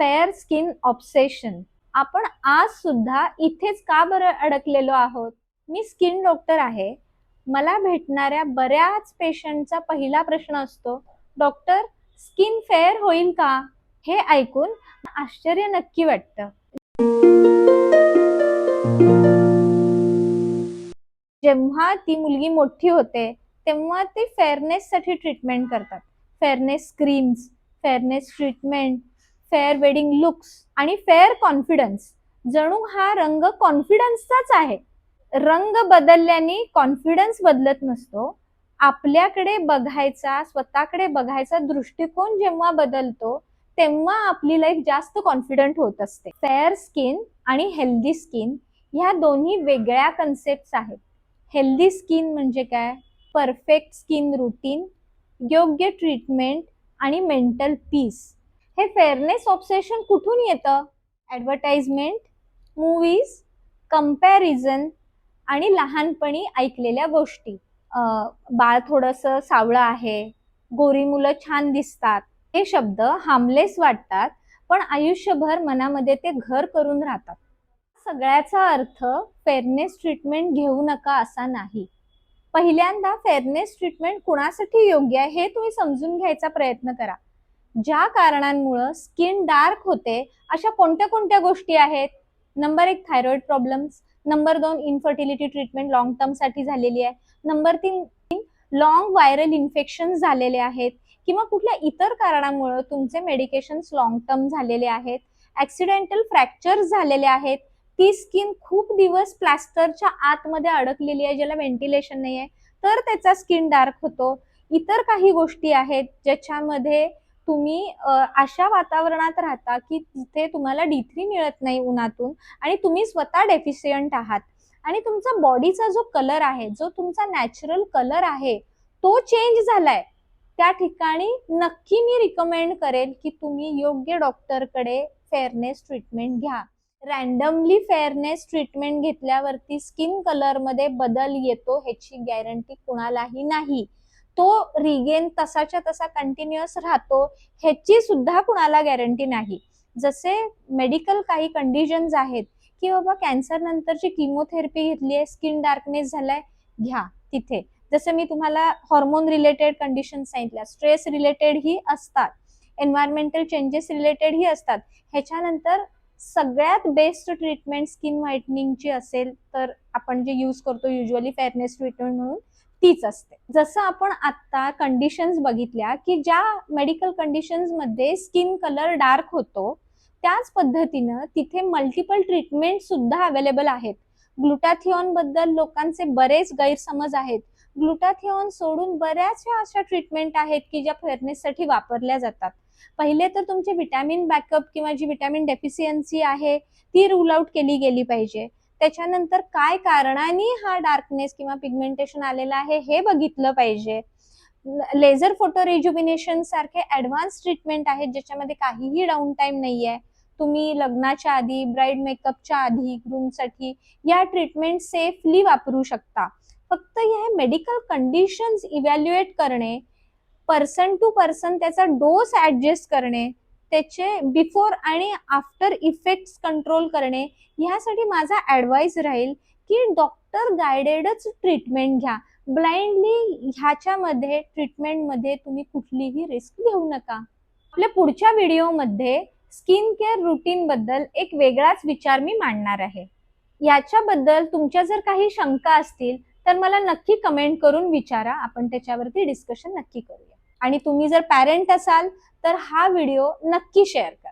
Fair skin obsession. आपण आज सुद्धा इथेच का बरं अडकलेलो आहोत? मी स्किन डॉक्टर आहे. मला भेटणाऱ्या बऱ्याच पेशंटचा पहिला प्रश्न असतो, डॉक्टर स्किन फेअर होईल का? हे ऐकून आश्चर्य नक्की वाटतं. जेव्हा ती मुलगी मोठी होते तेव्हा ती फेअरनेस साठी ट्रीटमेंट करतात. Fairness creams, fairness treatment, fair wedding looks आणि फेअर कॉन्फिडन्स. जणू हा रंग कॉन्फिडन्सचाच आहे. रंग बदलल्याने कॉन्फिडन्स बदलत नसतो. आपल्याकडे बघायचा, स्वतःकडे बघायचा दृष्टिकोन जेव्हा बदलतो तेव्हा आपली लाईफ जास्त कॉन्फिडंट होत असते. फेअर स्किन आणि हेल्दी स्किन ह्या दोन्ही वेगळ्या कन्सेप्ट्स आहेत. हेल्दी स्किन म्हणजे काय? परफेक्ट स्किन रुटीन, योग्य ट्रीटमेंट आणि मेंटल पीस. हे फेअरनेस ऑब्सेशन कुठून येतं? ॲडव्हर्टाइजमेंट, मूवीज, कंपॅरिझन आणि लहानपणी ऐकलेल्या गोष्टी. बाळ थोडंसं सावळं आहे, गोरी मुलं छान दिसतात, हे शब्द हार्मलेस वाटतात, पण आयुष्यभर मनामध्ये ते घर करून राहतात. सगळ्याचा अर्थ फेअरनेस ट्रीटमेंट घेऊ नका असा नाही. पहिल्यांदा फेअरनेस ट्रीटमेंट कुणासाठी योग्य आहे हे तुम्ही समजून घ्यायचा प्रयत्न करा. ज्या कारणांमुळे स्किन डार्क होते अशा कोणत्या कोणत्या गोष्टी आहेत? Number 1 thyroid problems, number 2 infertility treatment long term साठी झालेली आहे, नंबर 3 लॉंग व्हायरल इन्फेक्शन झालेले आहेत किंवा कुठल्या इतर कारणामुळे तुमचे मेडिकेशन्स लॉंग टर्म झालेले आहेत, ऍक्सिडेंटल फ्रॅक्चर झालेले आहेत, ती स्किन खूप दिवस प्लास्टरच्या आतमध्ये अडकलेली आहे ज्याला व्हेंटिलेशन नाही आहे तर त्याचा स्किन डार्क होतो. इतर काही गोष्टी आहेत ज्याच्यामध्ये तुम्ही अशा वातावरणात राहता की तिथे तुम्हाला D3 मिळत नाही उन्हातून आणि तुम्ही स्वतः डेफिशियंट आहात आणि तुमचा बॉडीचा जो कलर आहे, जो तुमचा नॅचरल कलर आहे तो चेंज झालाय. त्या ठिकाणी नक्की मी रिकमेंड करेल की तुम्ही योग्य डॉक्टरकडे फेअरनेस ट्रीटमेंट घ्या. रॅन्डमली फेअरनेस ट्रीटमेंट घेतल्यावरती स्किन कलर मध्ये बदल येतो ह्याची गॅरंटी कुणालाही नाही. तो रिगेन तसाच्या तसा कंटिन्युअस राहतो ह्याची सुद्धा कुणाला गॅरंटी नाही. जसे मेडिकल काही कंडिशन्स आहेत की बाबा कॅन्सर नंतरची किमोथेरपी घेतली आहे, स्किन डार्कनेस झालाय, घ्या तिथे. जसं मी तुम्हाला हॉर्मोन रिलेटेड कंडिशन सांगितल्या, स्ट्रेस रिलेटेड ही असतात, एन्व्हायरमेंटल चेंजेस रिलेटेड ही असतात. ह्याच्यानंतर सगळ्यात बेस्ट ट्रीटमेंट स्किन व्हाईटनिंगची असेल तर आपण जे यूज करतो युजली फेअरनेस ट्रीटमेंट म्हणून तीच असते. जसं आपण आता कंडिशन्स बघितल्या की ज्या मेडिकल कंडिशन्स मध्ये स्किन कलर डार्क होतो त्याच पद्धतीनं तिथे मल्टिपल ट्रीटमेंट सुद्धा अवेलेबल आहेत. ग्लुटाथिओन बद्दल लोकांचे बरेच गैरसमज आहेत. ग्लुटाथिओन सोडून बऱ्याचशा अशा ट्रीटमेंट आहेत की ज्या फेअरनेससाठी वापरल्या जातात. पहिले तर तुमचे विटॅमिन बॅकअप किंवा जी विटॅमिन डेफिशियन्सी आहे ती रूल आउट केली गेली पाहिजे. त्याच्यानंतर काय कारणाने हा डार्कनेस किंवा पिगमेंटेशन आलेला आहे हे बघितलं पाहिजे. लेझर फोटो रिज्युमिनेशन सारखे ऍडव्हान्स ट्रीटमेंट आहेत ज्याच्यामध्ये काहीही डाऊन टाइम नाहीये. तुम्ही लग्नाच्या आधी, ब्राईड मेकअपच्या आधी, ग्रूमसाठी या ट्रीटमेंट सेफली वापरू शकता. फक्त हे मेडिकल कंडिशन्स इव्हॅल्युएट करणे, पर्सन टू पर्सन त्याचा डोस ऍडजस्ट करणे, त्याचे बिफोर आणि आफ्टर इफेक्ट्स कंट्रोल करणे, ह्यासाठी माझा ऍडवाइस राहील की डॉक्टर गायडेडच ट्रीटमेंट घ्या. ब्लाइंडली ह्याच्यामध्ये ट्रीटमेंटमध्ये तुम्ही कुठलीही रिस्क घेऊ नका. आपल्या पुढच्या व्हिडिओमध्ये स्किन केअर रुटीन बद्दल एक वेगळाच विचार मी मांडणार आहे. याच्याबद्दल तुमच्या जर काही शंका असतील तर मला नक्की कमेंट करून विचारा, आपण त्याच्यावरती डिस्कशन नक्की करूया. आणि तुम्ही जर पॅरेंट असाल तर हा व्हिडिओ नक्की शेअर करा.